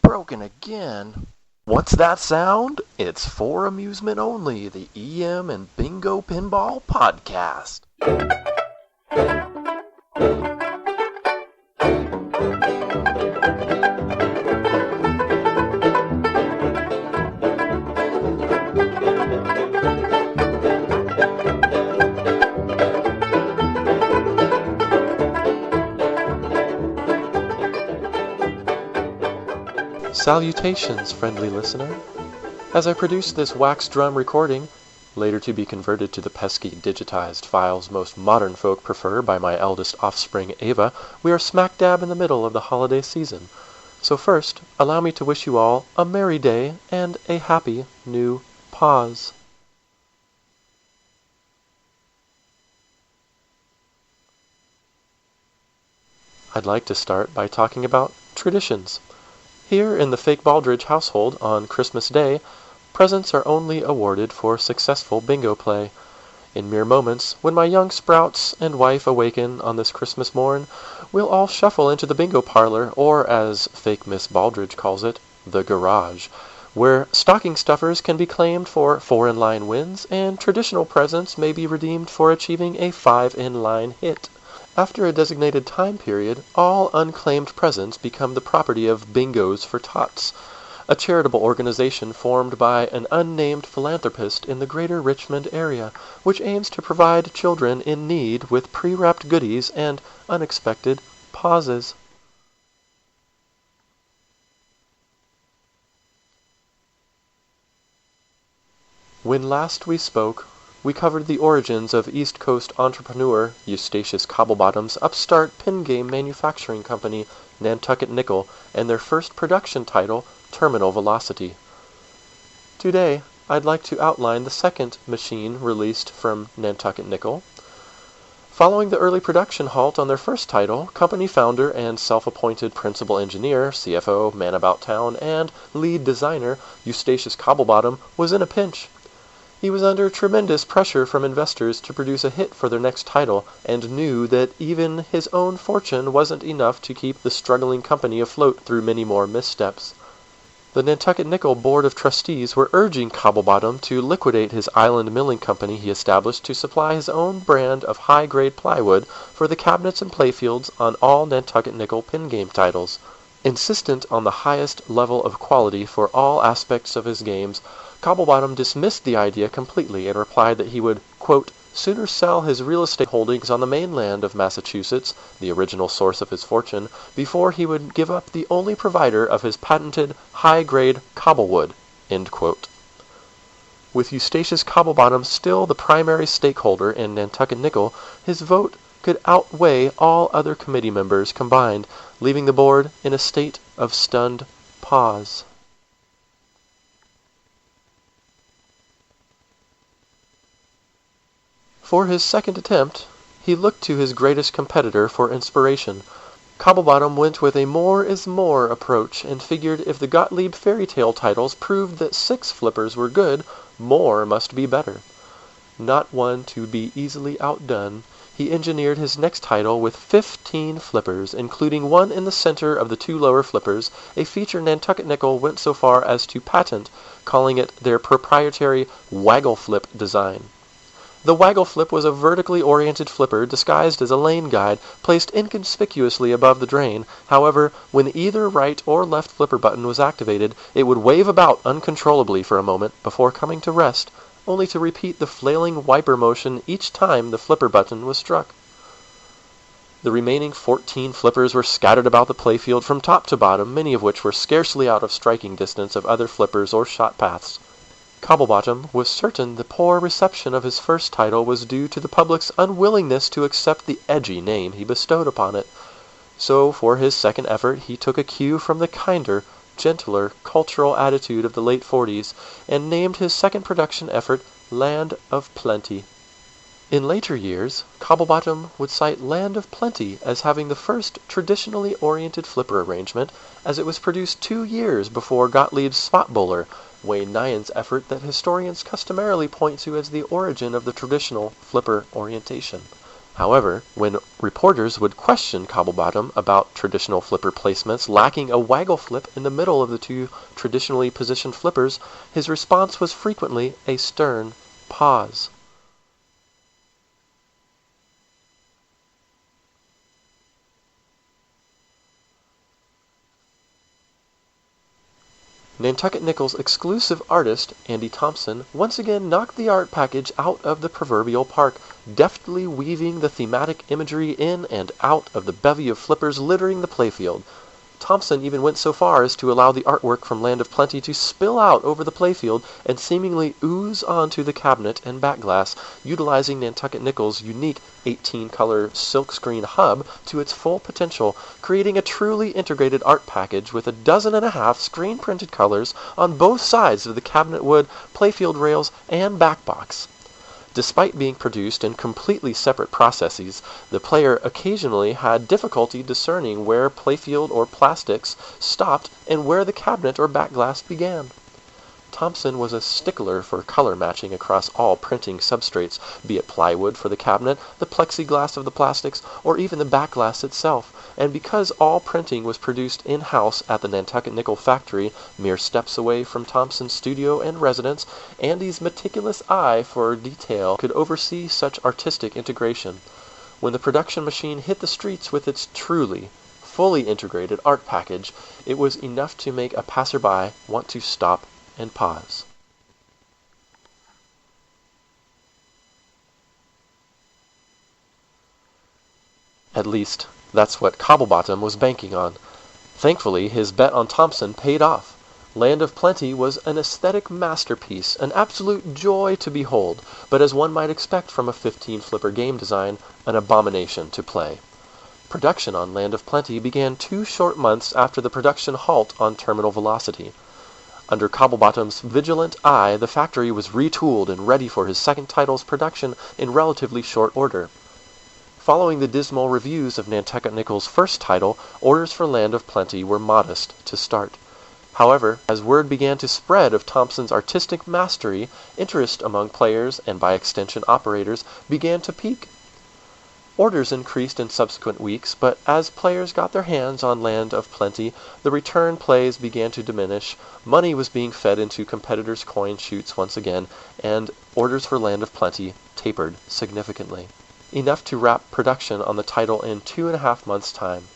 Broken again. What's that sound? It's For Amusement Only, the EM and Bingo Pinball Podcast. Salutations, friendly listener. As I produce this wax drum recording, later to be converted to the pesky digitized files most modern folk prefer by my eldest offspring Ava, we are smack dab in the middle of the holiday season. So first, allow me to wish you all a merry day and a happy new pause. I'd like to start by talking about traditions. Here in the fake Baldridge household on Christmas Day, presents are only awarded for successful bingo play. In mere moments, when my young sprouts and wife awaken on this Christmas morn, we'll all shuffle into the bingo parlor, or as fake Miss Baldridge calls it, the garage, where stocking stuffers can be claimed for 4-in-line wins, and traditional presents may be redeemed for achieving a 5-in-line hit. After a designated time period, all unclaimed presents become the property of Bingos for Tots, a charitable organization formed by an unnamed philanthropist in the greater Richmond area, which aims to provide children in need with pre-wrapped goodies and unexpected pauses. When last we spoke, we covered the origins of East Coast entrepreneur Eustachius Cobblebottom's upstart pingame manufacturing company, Nantucket Nickel, and their first production title, Terminal Velocity. Today, I'd like to outline the second machine released from Nantucket Nickel. Following the early production halt on their first title, company founder and self-appointed principal engineer, CFO, man about town, and lead designer Eustachius Cobblebottom was in a pinch. He was under tremendous pressure from investors to produce a hit for their next title, and knew that even his own fortune wasn't enough to keep the struggling company afloat through many more missteps. The Nantucket Nickel Board of Trustees were urging Cobblebottom to liquidate his island milling company he established to supply his own brand of high-grade plywood for the cabinets and playfields on all Nantucket Nickel pin game titles. Insistent on the highest level of quality for all aspects of his games, Cobblebottom dismissed the idea completely and replied that he would, quote, sooner sell his real estate holdings on the mainland of Massachusetts, the original source of his fortune, before he would give up the only provider of his patented high-grade cobblewood, end quote. With Eustachius Cobblebottom still the primary stakeholder in Nantucket Nickel, his vote could outweigh all other committee members combined, leaving the board in a state of stunned pause. For his second attempt, he looked to his greatest competitor for inspiration. Cobblebottom went with a more is more approach and figured if the Gottlieb fairy tale titles proved that 6 flippers were good, more must be better. Not one to be easily outdone, he engineered his next title with 15 flippers, including one in the center of the 2 lower flippers, a feature Nantucket Nickel went so far as to patent, calling it their proprietary waggle flip design. The waggle flip was a vertically oriented flipper disguised as a lane guide, placed inconspicuously above the drain. However, when either right or left flipper button was activated, it would wave about uncontrollably for a moment before coming to rest, only to repeat the flailing wiper motion each time the flipper button was struck. The remaining 14 flippers were scattered about the playfield from top to bottom, many of which were scarcely out of striking distance of other flippers or shot paths. Cobblebottom was certain the poor reception of his first title was due to the public's unwillingness to accept the edgy name he bestowed upon it. So for his second effort he took a cue from the kinder, gentler cultural attitude of the late 40s and named his second production effort Land of Plenty. In later years, Cobblebottom would cite Land of Plenty as having the first traditionally oriented flipper arrangement, as it was produced 2 years before Gottlieb's Spot Bowler, Wayne Nyan's effort that historians customarily point to as the origin of the traditional flipper orientation. However, when reporters would question Cobblebottom about traditional flipper placements lacking a waggle flip in the middle of the two traditionally positioned flippers, his response was frequently a stern pause. Nantucket Nickel's exclusive artist, Andy Thompson, once again knocked the art package out of the proverbial park, deftly weaving the thematic imagery in and out of the bevy of flippers littering the playfield. Thompson even went so far as to allow the artwork from Land of Plenty to spill out over the playfield and seemingly ooze onto the cabinet and back glass, utilizing Nantucket Nickel's unique 18-color silkscreen hub to its full potential, creating a truly integrated art package with 12 screen-printed colors on both sides of the cabinet wood, playfield rails, and back box. Despite being produced in completely separate processes, the player occasionally had difficulty discerning where playfield or plastics stopped and where the cabinet or back glass began. Thompson was a stickler for color matching across all printing substrates, be it plywood for the cabinet, the plexiglass of the plastics, or even the back glass itself, and because all printing was produced in-house at the Nantucket Nickel factory, mere steps away from Thompson's studio and residence, Andy's meticulous eye for detail could oversee such artistic integration. When the production machine hit the streets with its truly, fully integrated art package, it was enough to make a passerby want to stop and pause. At least, that's what Cobblebottom was banking on. Thankfully, his bet on Thompson paid off. Land of Plenty was an aesthetic masterpiece, an absolute joy to behold, but as one might expect from a 15-flipper game design, an abomination to play. Production on Land of Plenty began 2 short months after the production halt on Terminal Velocity. Under Cobblebottom's vigilant eye, the factory was retooled and ready for his second title's production in relatively short order. Following the dismal reviews of Nantucket Nickel's first title, orders for Land of Plenty were modest to start. However, as word began to spread of Thompson's artistic mastery, interest among players, and by extension operators, began to peak. Orders increased in subsequent weeks, but as players got their hands on Land of Plenty, the return plays began to diminish, money was being fed into competitors' coin chutes once again, and orders for Land of Plenty tapered significantly. Enough to wrap production on the title in 2.5 months' time.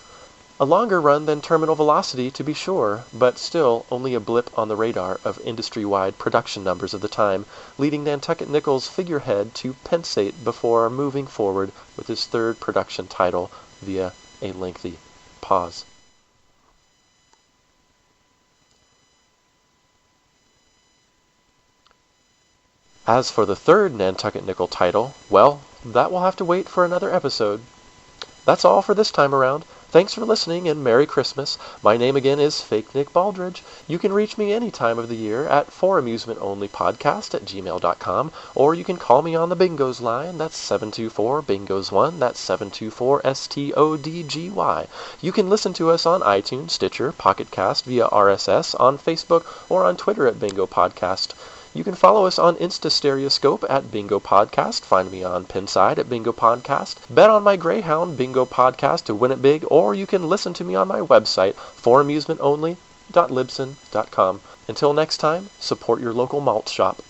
A longer run than Terminal Velocity, to be sure, but still only a blip on the radar of industry-wide production numbers of the time, leading Nantucket Nickel's figurehead to pensate before moving forward with his third production title via a lengthy pause. As for the third Nantucket Nickel title, well, that will have to wait for another episode. That's all for this time around. Thanks for listening and Merry Christmas. My name again is Fake Nick Baldridge. You can reach me any time of the year at For Amusement Only Podcast at gmail.com, or you can call me on the Bingos line. That's 724-BINGOS1. That's 724-STODGY. You can listen to us on iTunes, Stitcher, Pocket Cast, via RSS, on Facebook, or on Twitter at Bingo Podcast. You can follow us on Instastereoscope at Bingo Podcast, find me on Pinside at Bingo Podcast, bet on my Greyhound Bingo Podcast to win it big, or you can listen to me on my website, foramusementonly.libsyn.com. Until next time, support your local malt shop.